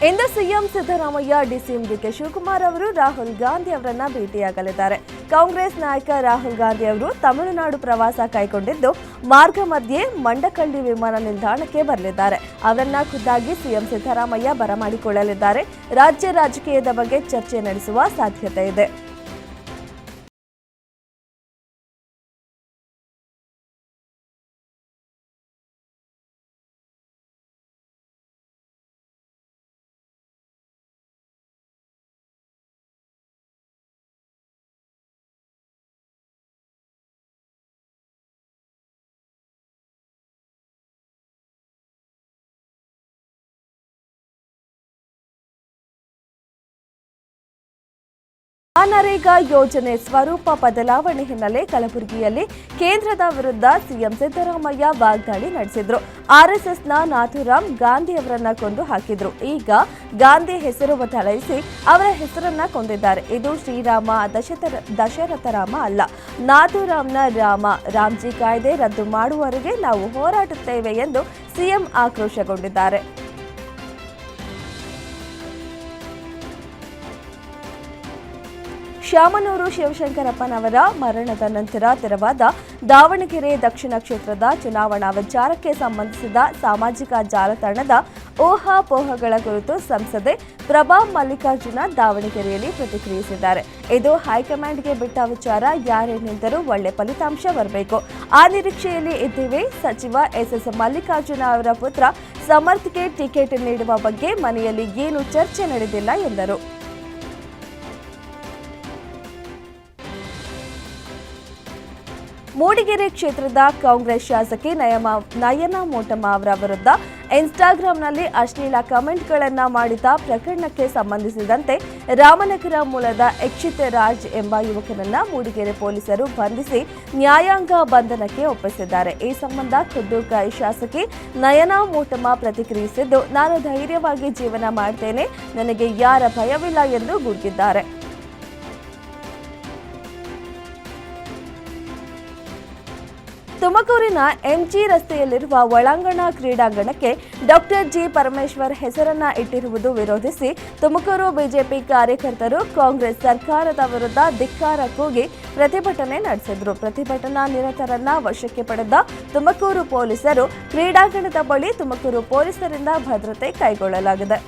ಇಂದು CM Siddaramaiah, DCM DK Shivakumar ಅವರು ರಾಹುಲ್ ಗಾಂಧಿ ಅವರನ್ನ ಭೇಟಿಯಾಗಲಿದ್ದಾರೆ. ಕಾಂಗ್ರೆಸ್ ನಾಯಕ ರಾಹುಲ್ ಗಾಂಧಿ ಅವರು ತಮಿಳುನಾಡು ಪ್ರವಾಸ ಕೈಗೊಂಡಿದ್ದು, ಮಾರ್ಗ ಮಧ್ಯೆ ಮಂಡಕಳ್ಳಿ ವಿಮಾನ ನಿಲ್ದಾಣಕ್ಕೆ ಬರಲಿದ್ದಾರೆ. ಅವರನ್ನ ಖುದ್ದಾಗಿ ಸಿಎಂ ಸಿದ್ದರಾಮಯ್ಯ ಬರಮಾಡಿಕೊಳ್ಳಲಿದ್ದಾರೆ. ರಾಜ್ಯ ರಾಜಕೀಯದ ಬಗ್ಗೆ ಚರ್ಚೆ ನಡೆಸುವ ಸಾಧ್ಯತೆ ಇದೆ. ನರೇಗಾ ಯೋಜನೆ ಸ್ವರೂಪ ಬದಲಾವಣೆ ಹಿನ್ನೆಲೆ ಕಲಬುರಗಿಯಲ್ಲಿ ಕೇಂದ್ರದ ವಿರುದ್ಧ ಸಿಎಂ ಸಿದ್ದರಾಮಯ್ಯ ವಾಗ್ದಾಳಿ ನಡೆಸಿದ್ರು. ಆರ್ಎಸ್ಎಸ್ನ ನಾಥೂರಾಮ್ ಗಾಂಧಿ ಅವರನ್ನ ಕೊಂದು ಹಾಕಿದ್ರು. ಈಗ ಗಾಂಧಿ ಹೆಸರು ಬದಲಾಯಿಸಿ ಅವರ ಹೆಸರನ್ನ ಕೊಂದಿದ್ದಾರೆ. ಇದು ಶ್ರೀರಾಮ ದಶರಥ ರಾಮ ಅಲ್ಲ, ನಾಥೂರಾಮ್ನ ರಾಮ. ರಾಮ್ಜಿ ಕಾಯ್ದೆ ರದ್ದು ಮಾಡುವವರೆಗೆ ನಾವು ಹೋರಾಡುತ್ತೇವೆ ಎಂದು ಸಿಎಂ ಆಕ್ರೋಶಗೊಂಡಿದ್ದಾರೆ. ಶಾಮನೂರು ಶಿವಶಂಕರಪ್ಪನವರ ಮರಣದ ನಂತರ ತೆರವಾದ ದಾವಣಗೆರೆ ದಕ್ಷಿಣ ಕ್ಷೇತ್ರದ ಚುನಾವಣಾ ವಿಚಾರಕ್ಕೆ ಸಂಬಂಧಿಸಿದ ಸಾಮಾಜಿಕ ಜಾಲತಾಣದ ಊಹಾಪೋಹಗಳ ಕುರಿತು ಸಂಸದೆ ಪ್ರಭಾ ಮಲ್ಲಿಕಾರ್ಜುನ ದಾವಣಗೆರೆಯಲ್ಲಿ ಪ್ರತಿಕ್ರಿಯಿಸಿದ್ದಾರೆ. ಇದು ಹೈಕಮಾಂಡ್ಗೆ ಬಿಟ್ಟ ವಿಚಾರ. ಯಾರೇನಿದ್ದರೂ ಒಳ್ಳೆ ಫಲಿತಾಂಶ ಬರಬೇಕು, ಆ ನಿರೀಕ್ಷೆಯಲ್ಲಿ ಇದ್ದೇವೆ. ಸಚಿವ ಎಸ್ಎಸ್ ಮಲ್ಲಿಕಾರ್ಜುನ ಅವರ ಪುತ್ರ ಸಮರ್ಥ್ಗೆ ಟಿಕೆಟ್ ನೀಡುವ ಬಗ್ಗೆ ಮನೆಯಲ್ಲಿ ಏನು ಚರ್ಚೆ ನಡೆದಿಲ್ಲ ಎಂದರು. ಮೂಡಿಗೆರೆ ಕ್ಷೇತ್ರದ ಕಾಂಗ್ರೆಸ್ ಶಾಸಕಿ ನಯನಾ ಮೋಟಮ್ಮ ಅವರ ವಿರುದ್ಧ ಇನ್ಸ್ಟಾಗ್ರಾಂನಲ್ಲಿ ಅಶ್ಲೀಲ ಕಮೆಂಟ್ಗಳನ್ನು ಮಾಡಿದ ಪ್ರಕರಣಕ್ಕೆ ಸಂಬಂಧಿಸಿದಂತೆ ರಾಮನಗರ ಮೂಲದ ಯಕ್ಷಿತ್ ರಾಜ್ ಎಂಬ ಯುವಕನನ್ನ ಮೂಡಿಗೆರೆ ಪೊಲೀಸರು ಬಂಧಿಸಿ ನ್ಯಾಯಾಂಗ ಬಂಧನಕ್ಕೆ ಒಪ್ಪಿಸಿದ್ದಾರೆ. ಈ ಸಂಬಂಧ ಖುದ್ದು ಶಾಸಕಿ ನಯನಾ ಮೋಟಮ್ಮ ಪ್ರತಿಕ್ರಿಯಿಸಿದ್ದು, ನಾನು ಧೈರ್ಯವಾಗಿ ಜೀವನ ಮಾಡ್ತೇನೆ, ನನಗೆ ಯಾರ ಭಯವಿಲ್ಲ ಎಂದು ಗುಡುಗಿದ್ದಾರೆ. ತುಮಕೂರಿನ ಎಂಜಿ ರಸ್ತೆಯಲ್ಲಿರುವ ಒಳಾಂಗಣ ಕ್ರೀಡಾಂಗಣಕ್ಕೆ ಡಾಕ್ಟರ್ ಜಿ ಪರಮೇಶ್ವರ್ ಹೆಸರನ್ನ ಇಟ್ಟಿರುವುದು ವಿರೋಧಿಸಿ ತುಮಕೂರು ಬಿಜೆಪಿ ಕಾರ್ಯಕರ್ತರು ಕಾಂಗ್ರೆಸ್ ಸರ್ಕಾರದ ವಿರುದ್ಧ ಧಿಕ್ಕಾರ ಕೂಗಿ ಪ್ರತಿಭಟನೆ ನಡೆಸಿದರು. ಪ್ರತಿಭಟನಾ ನಿರತರನ್ನ ವಶಕ್ಕೆ ಪಡೆದ ತುಮಕೂರು ಪೊಲೀಸರು ಕ್ರೀಡಾಂಗಣದ ಬಳಿ ತುಮಕೂರು ಪೊಲೀಸರಿಂದ ಭದ್ರತೆ ಕೈಗೊಳ್ಳಲಾಗಿದೆ.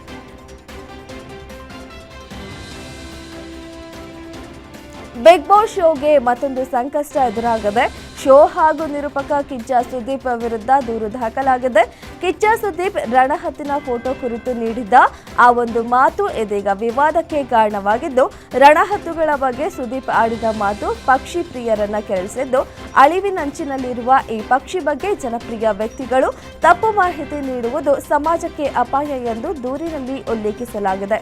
ಬಿಗ್ ಬಾಸ್ ಶೋಗೆ ಮತ್ತೊಂದು ಸಂಕಷ್ಟ ಎದುರಾಗಿದೆ. ಶೋ ಹಾಗೂ ನಿರೂಪಕ ಕಿಚ್ಚ ಸುದೀಪ್ ವಿರುದ್ಧ ದೂರು ದಾಖಲಾಗಿದೆ. ಕಿಚ್ಚ ಸುದೀಪ್ ರಣಹದ್ದಿನ ಫೋಟೋ ಕುರಿತು ನೀಡಿದ್ದ ಆ ಒಂದು ಮಾತು ಇದೀಗ ವಿವಾದಕ್ಕೆ ಕಾರಣವಾಗಿದ್ದು, ರಣಹದ್ದುಗಳ ಬಗ್ಗೆ ಸುದೀಪ್ ಆಡಿದ ಮಾತು ಪಕ್ಷಿ ಪ್ರಿಯರನ್ನ ಕೆರಳಿಸಿದ್ದು, ಅಳಿವಿನಂಚಿನಲ್ಲಿರುವ ಈ ಪಕ್ಷಿ ಬಗ್ಗೆ ಜನಪ್ರಿಯ ವ್ಯಕ್ತಿಗಳು ತಪ್ಪು ಮಾಹಿತಿ ನೀಡುವುದು ಸಮಾಜಕ್ಕೆ ಅಪಾಯ ಎಂದು ದೂರಿನಲ್ಲಿ ಉಲ್ಲೇಖಿಸಲಾಗಿದೆ.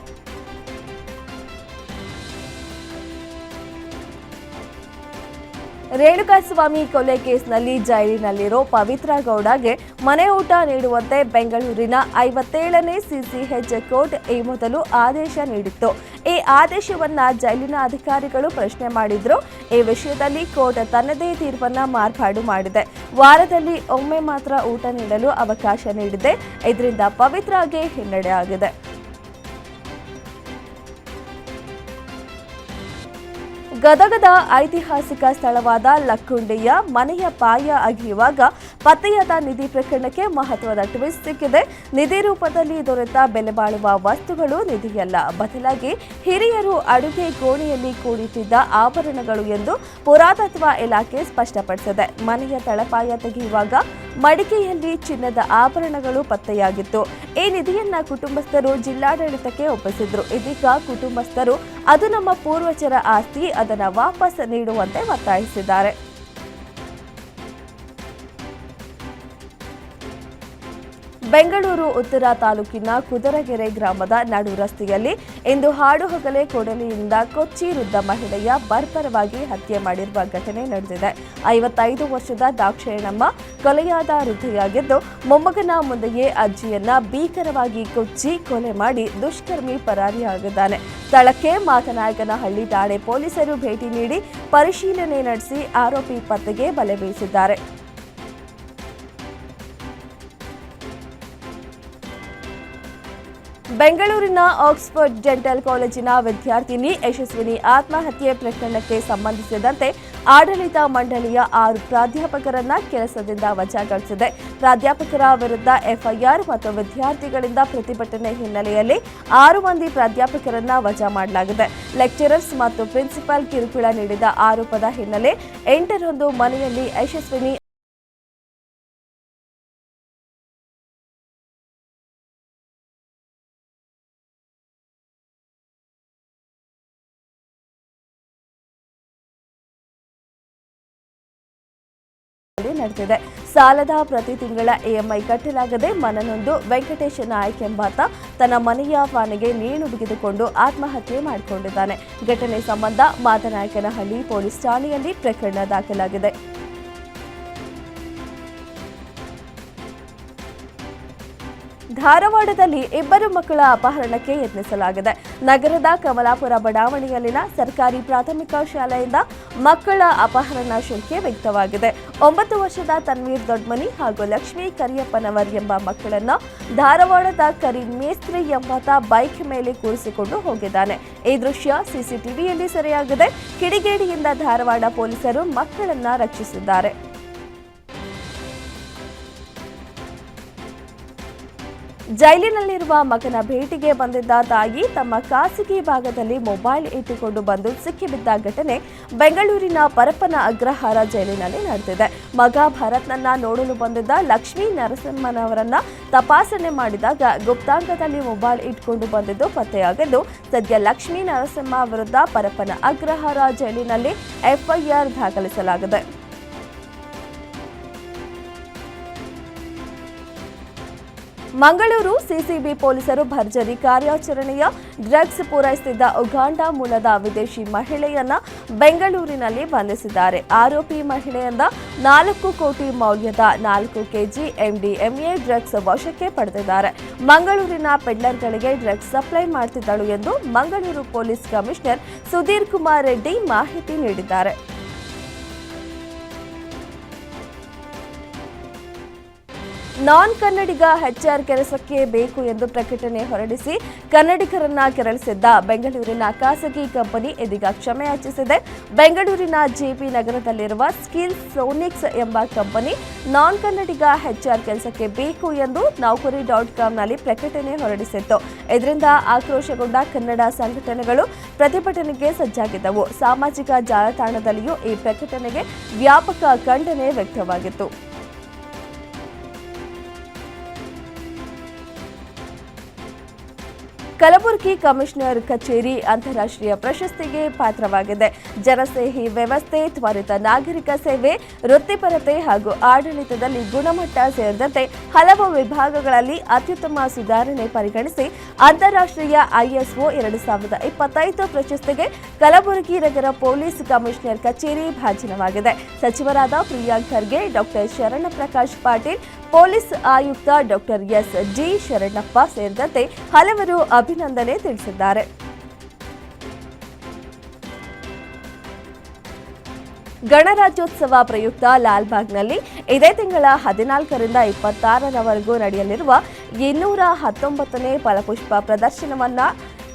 ರೇಣುಕಾಸ್ವಾಮಿ ಕೊಲೆ ಕೇಸ್ನಲ್ಲಿ ಜೈಲಿನಲ್ಲಿರೋ ಪವಿತ್ರ ಗೌಡಗೆ ಮನೆ ಊಟ ನೀಡುವಂತೆ ಬೆಂಗಳೂರಿನ 57ನೇ ಸಿಸಿಎಚ್ ಕೋರ್ಟ್ ಈ ಮೊದಲು ಆದೇಶ ನೀಡಿತ್ತು. ಈ ಆದೇಶವನ್ನ ಜೈಲಿನ ಅಧಿಕಾರಿಗಳು ಪ್ರಶ್ನೆ ಮಾಡಿದ್ರು. ಈ ವಿಷಯದಲ್ಲಿ ಕೋರ್ಟ್ ತನ್ನದೇ ತೀರ್ಪನ್ನ ಮಾರ್ಪಾಡು ಮಾಡಿದೆ. ವಾರದಲ್ಲಿ ಒಮ್ಮೆ ಮಾತ್ರ ಊಟ ನೀಡಲು ಅವಕಾಶ ನೀಡಿದೆ. ಇದರಿಂದ ಪವಿತ್ರಗೆ ಹಿನ್ನಡೆ ಆಗಿದೆ. ಗದಗದ ಐತಿಹಾಸಿಕ ಸ್ಥಳವಾದ ಲಕ್ಕುಂಡಿಯ ಮನೆಯ ಪಾಯ ಅಗೆಯುವಾಗ ಪತ್ತೆಯಾದ ನಿಧಿ ಪ್ರಕರಣಕ್ಕೆ ಮಹತ್ವದ ಟ್ವಿಸ್ಟ್ ಸಿಕ್ಕಿದೆ. ನಿಧಿ ರೂಪದಲ್ಲಿ ದೊರೆತ ಬೆಲೆ ಬಾಳುವ ವಸ್ತುಗಳು ನಿಧಿಯಲ್ಲ, ಬದಲಾಗಿ ಹಿರಿಯರು ಅಡುಗೆ ಕೋಣೆಯಲ್ಲಿ ಕೂಡಿಟ್ಟಿದ್ದ ಆಭರಣಗಳು ಎಂದು ಪುರಾತತ್ವ ಇಲಾಖೆ ಸ್ಪಷ್ಟಪಡಿಸಿದೆ. ಮನೆಯ ತಳಪಾಯ ತೆಗೆಯುವಾಗ ಮಡಿಕೆಯಲ್ಲಿ ಚಿನ್ನದ ಆಭರಣಗಳು ಪತ್ತೆಯಾಗಿತ್ತು. ಈ ನಿಧಿಯನ್ನ ಕುಟುಂಬಸ್ಥರು ಜಿಲ್ಲಾಡಳಿತಕ್ಕೆ ಒಪ್ಪಿಸಿದ್ರು. ಇದೀಗ ಕುಟುಂಬಸ್ಥರು ಅದು ನಮ್ಮ ಪೂರ್ವಜರ ಆಸ್ತಿ, ಅದನ್ನು ವಾಪಸ್ ನೀಡುವಂತೆ ಒತ್ತಾಯಿಸಿದ್ದಾರೆ. ಬೆಂಗಳೂರು ಉತ್ತರ ತಾಲೂಕಿನ ಕುದರಗೆರೆ ಗ್ರಾಮದ ನಡು ರಸ್ತೆಯಲ್ಲಿ ಇಂದು ಹಾಡುಹಗಲೇ ಕೊಡಲಿಯಿಂದ ಕೊಚ್ಚಿ ವೃದ್ಧ ಮಹಿಳೆಯ ಬರ್ಬರವಾಗಿ ಹತ್ಯೆ ಮಾಡಿರುವ ಘಟನೆ ನಡೆದಿದೆ. 55 ವರ್ಷದ ದಾಕ್ಷಾಯಣಮ್ಮ ಕೊಲೆಯಾದ ವೃದ್ಧೆಯಾಗಿದ್ದು, ಮೊಮ್ಮಗನ ಮುಂದೆಯೇ ಅಜ್ಜಿಯನ್ನ ಭೀಕರವಾಗಿ ಕೊಚ್ಚಿ ಕೊಲೆ ಮಾಡಿ ದುಷ್ಕರ್ಮಿ ಪರಾರಿಯಾಗಿದ್ದಾನೆ. ಸ್ಥಳಕ್ಕೆ ಮಾತನಾಯಕನಹಳ್ಳಿ ಠಾಣೆ ಪೊಲೀಸರು ಭೇಟಿ ನೀಡಿ ಪರಿಶೀಲನೆ ನಡೆಸಿ ಆರೋಪಿ ಪತ್ತೆಗೆ ಬಲೆ ಬೀಸಿದ್ದಾರೆ. ಬೆಂಗಳೂರಿನ ಆಕ್ಸ್ಫರ್ಡ್ ಡೆಂಟಲ್ ಕಾಲೇಜಿನ ವಿದ್ಯಾರ್ಥಿನಿ ಯಶಸ್ವಿನಿ ಆತ್ಮಹತ್ಯೆ ಪ್ರಕರಣಕ್ಕೆ ಸಂಬಂಧಿಸಿದಂತೆ ಆಡಳಿತ ಮಂಡಳಿಯ 6 ಪ್ರಾಧ್ಯಾಪಕರನ್ನ ಕೆಲಸದಿಂದ ವಜಾಗೊಳಿಸಿದೆ. ಪ್ರಾಧ್ಯಾಪಕರ ವಿರುದ್ಧ ಎಫ್ಐಆರ್ ಮತ್ತು ವಿದ್ಯಾರ್ಥಿಗಳಿಂದ ಪ್ರತಿಭಟನೆ ಹಿನ್ನೆಲೆಯಲ್ಲಿ 6 ಮಂದಿ ಪ್ರಾಧ್ಯಾಪಕರನ್ನ ವಜಾ ಮಾಡಲಾಗಿದೆ. ಲೆಕ್ಚರರ್ಸ್ ಮತ್ತು ಪ್ರಿನ್ಸಿಪಾಲ್ ಕಿರುಕುಳ ನೀಡಿದ ಆರೋಪದ ಹಿನ್ನೆಲೆ 8ರಂದು ಮನೆಯಲ್ಲಿ ಯಶಸ್ವಿನಿ ನಡೆದಿದೆ. ಸಾಲದ ಪ್ರತಿ ತಿಂಗಳ ಇಎಂಐ ಕಟ್ಟಲಾಗದೆ ಮನನೊಂದು ವೆಂಕಟೇಶ ನಾಯ್ಕ್ ಎಂಬಾತ ತನ್ನ ಮನೆಯ ಫಾನೆಗೆ ನೇಣು ಬಿಗಿದುಕೊಂಡು ಆತ್ಮಹತ್ಯೆ ಮಾಡಿಕೊಂಡಿದ್ದಾನೆ. ಘಟನೆ ಸಂಬಂಧ ಮಾದನಾಯಕನಹಳ್ಳಿ ಪೊಲೀಸ್ ಠಾಣೆಯಲ್ಲಿ ಪ್ರಕರಣ ದಾಖಲಾಗಿದೆ. ಧಾರವಾಡದಲ್ಲಿ 2 ಮಕ್ಕಳ ಅಪಹರಣಕ್ಕೆ ಯತ್ನಿಸಲಾಗಿದೆ. ನಗರದ ಕಮಲಾಪುರ ಬಡಾವಣೆಯಲ್ಲಿನ ಸರ್ಕಾರಿ ಪ್ರಾಥಮಿಕ ಶಾಲೆಯಿಂದ ಮಕ್ಕಳ ಅಪಹರಣ ಶಂಕೆ ವ್ಯಕ್ತವಾಗಿದೆ. 9 ವರ್ಷದ ತನ್ವೀರ್ ದೊಡ್ಮನಿ ಹಾಗೂ ಲಕ್ಷ್ಮೀ ಕರಿಯಪ್ಪನವರ್ ಎಂಬ ಮಕ್ಕಳನ್ನು ಧಾರವಾಡದ ಕರೀಂ ಮೇಸ್ತ್ರಿ ಎಂಬಾತ ಬೈಕ್ ಮೇಲೆ ಕೂರಿಸಿಕೊಂಡು ಹೋಗಿದ್ದಾನೆ. ಈ ದೃಶ್ಯ ಸಿಸಿಟಿವಿಯಲ್ಲಿ ಸೆರೆಯಾಗಿದೆ. ಕಿಡಿಗೇಡಿಯಿಂದ ಧಾರವಾಡ ಪೊಲೀಸರು ಮಕ್ಕಳನ್ನ ರಕ್ಷಿಸಿದ್ದಾರೆ. ಜೈಲಿನಲ್ಲಿರುವ ಮಗನ ಭೇಟಿಗೆ ಬಂದಿದ್ದ ತಾಯಿ ತಮ್ಮ ಖಾಸಗಿ ಭಾಗದಲ್ಲಿ ಮೊಬೈಲ್ ಇಟ್ಟುಕೊಂಡು ಬಂದು ಸಿಕ್ಕಿಬಿದ್ದ ಘಟನೆ ಬೆಂಗಳೂರಿನ ಪರಪ್ಪನ ಅಗ್ರಹಾರ ಜೈಲಿನಲ್ಲಿ ನಡೆದಿದೆ. ಮಗ ಭರತ್ನನ್ನ ನೋಡಲು ಬಂದಿದ್ದ ಲಕ್ಷ್ಮೀ ನರಸಿಂಹನವರನ್ನ ತಪಾಸಣೆ ಮಾಡಿದಾಗ ಗುಪ್ತಾಂಗದಲ್ಲಿ ಮೊಬೈಲ್ ಇಟ್ಕೊಂಡು ಬಂದಿದ್ದು ಪತ್ತೆಯಾಗಿದ್ದು, ಸದ್ಯ ಲಕ್ಷ್ಮೀ ನರಸಿಂಹ ವಿರುದ್ಧ ಪರಪ್ಪನ ಅಗ್ರಹಾರ ಜೈಲಿನಲ್ಲಿ ಎಫ್ಐಆರ್ ದಾಖಲಿಸಲಾಗಿದೆ. ಮಂಗಳೂರು ಸಿಸಿಬಿ ಪೊಲೀಸರು ಭರ್ಜರಿ ಕಾರ್ಯಾಚರಣೆಯ ಡ್ರಗ್ಸ್ ಪೂರೈಸುತ್ತಿದ್ದ ಉಗಾಂಡ ಮೂಲದ ವಿದೇಶಿ ಮಹಿಳೆಯನ್ನ ಬೆಂಗಳೂರಿನಲ್ಲಿ ಬಂಧಿಸಿದ್ದಾರೆ. ಆರೋಪಿ ಮಹಿಳೆಯಿಂದ 4 ಕೋಟಿ ಮೌಲ್ಯದ 4 ಕೆಜಿ ಎಂಡಿಎಂಎ ಡ್ರಗ್ಸ್ ವಶಕ್ಕೆ ಪಡೆದಿದ್ದಾರೆ. ಮಂಗಳೂರಿನ ಪೆಡ್ಲರ್ಗಳಿಗೆ ಡ್ರಗ್ಸ್ ಸಪ್ಲೈ ಮಾಡುತ್ತಿದ್ದಳು ಎಂದು ಮಂಗಳೂರು ಪೊಲೀಸ್ ಕಮಿಷನರ್ ಸುಧೀರ್ ಕುಮಾರ್ ರೆಡ್ಡಿ ಮಾಹಿತಿ ನೀಡಿದ್ದಾರೆ. ನಾನ್ ಕನ್ನಡಿಗ ಎಚ್ಆರ್ ಕೆಲಸಕ್ಕೆ ಬೇಕು ಎಂದು ಪ್ರಕಟಣೆ ಹೊರಡಿಸಿ ಕನ್ನಡಿಗರನ್ನ ಕೆರಳಿಸಿದ್ದ ಬೆಂಗಳೂರಿನ ಖಾಸಗಿ ಕಂಪನಿ ಇದೀಗ ಕ್ಷಮೆ ಯಾಚಿಸಿದೆ. ಬೆಂಗಳೂರಿನ ಜೆಪಿ ನಗರದಲ್ಲಿರುವ ಸ್ಕಿಲ್ ಸೋನಿಕ್ಸ್ ಎಂಬ ಕಂಪನಿ ನಾನ್ ಕನ್ನಡಿಗ ಎಚ್ಆರ್ ಕೆಲಸಕ್ಕೆ ಬೇಕು ಎಂದು ನೌಕರಿ.comನಲ್ಲಿ ಪ್ರಕಟಣೆ ಹೊರಡಿಸಿತ್ತು. ಇದರಿಂದ ಆಕ್ರೋಶಗೊಂಡ ಕನ್ನಡ ಸಂಘಟನೆಗಳು ಪ್ರತಿಭಟನೆಗೆ ಸಜ್ಜಾಗಿದ್ದವು. ಸಾಮಾಜಿಕ ಜಾಲತಾಣದಲ್ಲಿಯೂ ಈ ಪ್ರಕಟಣೆಗೆ ವ್ಯಾಪಕ ಖಂಡನೆ ವ್ಯಕ್ತವಾಗಿತ್ತು. ಕಲಬುರಗಿ ಕಮಿಷನರ್ ಕಚೇರಿ ಅಂತಾರಾಷ್ಟ್ರೀಯ ಪ್ರಶಸ್ತಿಗೆ ಪಾತ್ರವಾಗಿದೆ. ಜನಸ್ನೇಹಿ ವ್ಯವಸ್ಥೆ, ತ್ವರಿತ ನಾಗರಿಕ ಸೇವೆ, ವೃತ್ತಿಪರತೆ ಹಾಗೂ ಆಡಳಿತದಲ್ಲಿ ಗುಣಮಟ್ಟ ಸೇರಿದಂತೆ ಹಲವು ವಿಭಾಗಗಳಲ್ಲಿ ಅತ್ಯುತ್ತಮ ಸುಧಾರಣೆ ಪರಿಗಣಿಸಿ ಅಂತಾರಾಷ್ಟ್ರೀಯ ಐಎಸ್ಒ 2025 ಪ್ರಶಸ್ತಿಗೆ ಕಲಬುರಗಿ ನಗರ ಪೊಲೀಸ್ ಕಮಿಷನರ್ ಕಚೇರಿ ಭಾಜನವಾಗಿದೆ. ಸಚಿವರಾದ ಪ್ರಿಯಾಂಕ್ ಖರ್ಗೆ, ಡಾಕ್ಟರ್ ಶರಣಪ್ರಕಾಶ್ ಪಾಟೀಲ್, ಪೊಲೀಸ್ ಆಯುಕ್ತ ಡಾಕ್ಟರ್ ಎಸ್.ಡಿ. ಶರಣಪ್ಪ ಸೇರಿದಂತೆ ಹಲವರು ಅಭಿನಂದನೆ ತಿಳಿಸಿದ್ದಾರೆ. ಗಣರಾಜ್ಯೋತ್ಸವ ಪ್ರಯುಕ್ತ ಲಾಲ್ಬಾಗ್ನಲ್ಲಿ ಇದೇ ತಿಂಗಳ 14ರಿಂದ 26ರವರೆಗೂ ನಡೆಯಲಿರುವ 219ನೇ ಫಲಪುಷ್ಪ ಪ್ರದರ್ಶನವನ್ನು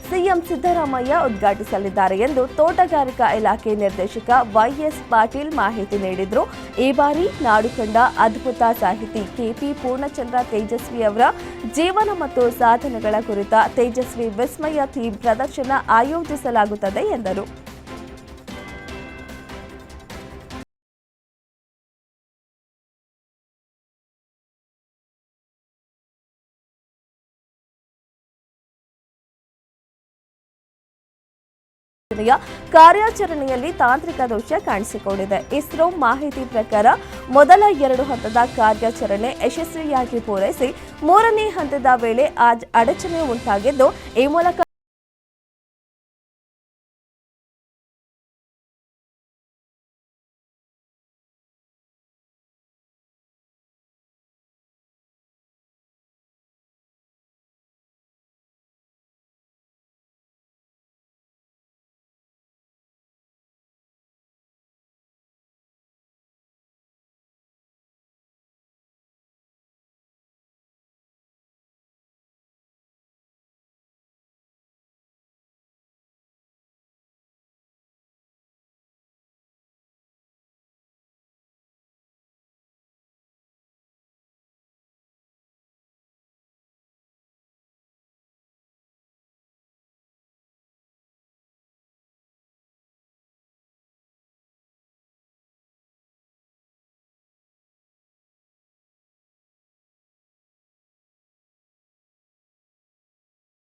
ಸಿಎಂ ಸಿದ್ದರಾಮಯ್ಯ ಉದ್ಘಾಟಿಸಲಿದ್ದಾರೆ ಎಂದು ತೋಟಗಾರಿಕಾ ಇಲಾಖೆ ನಿರ್ದೇಶಕ ವೈಎಸ್ ಪಾಟೀಲ್ ಮಾಹಿತಿ ನೀಡಿದರು. ಈ ಬಾರಿ ನಾಡು ಕಂಡ ಅದ್ಭುತ ಸಾಹಿತಿ ಕೆಪಿ ಪೂರ್ಣಚಂದ್ರ ತೇಜಸ್ವಿ ಅವರ ಜೀವನ ಮತ್ತು ಸಾಧನೆಗಳ ಕುರಿತ ತೇಜಸ್ವಿ ವಿಸ್ಮಯ ಥೀಮ್ ಪ್ರದರ್ಶನ ಆಯೋಜಿಸಲಾಗುತ್ತದೆ ಎಂದರು. ಕಾರ್ಯಾಚರಣೆಯಲ್ಲಿ ತಾಂತ್ರಿಕ ದೋಷ ಕಾಣಿಸಿಕೊಂಡಿದೆ. ಇಸ್ರೋ ಮಾಹಿತಿ ಪ್ರಕಾರ ಮೊದಲ 2 ಹಂತದ ಕಾರ್ಯಾಚರಣೆ ಯಶಸ್ವಿಯಾಗಿ ಪೂರೈಸಿ 3ನೇ ಹಂತದ ವೇಳೆ ಅಡಚಣೆ ಉಂಟಾಗಿದ್ದು, ಈ ಮೂಲಕ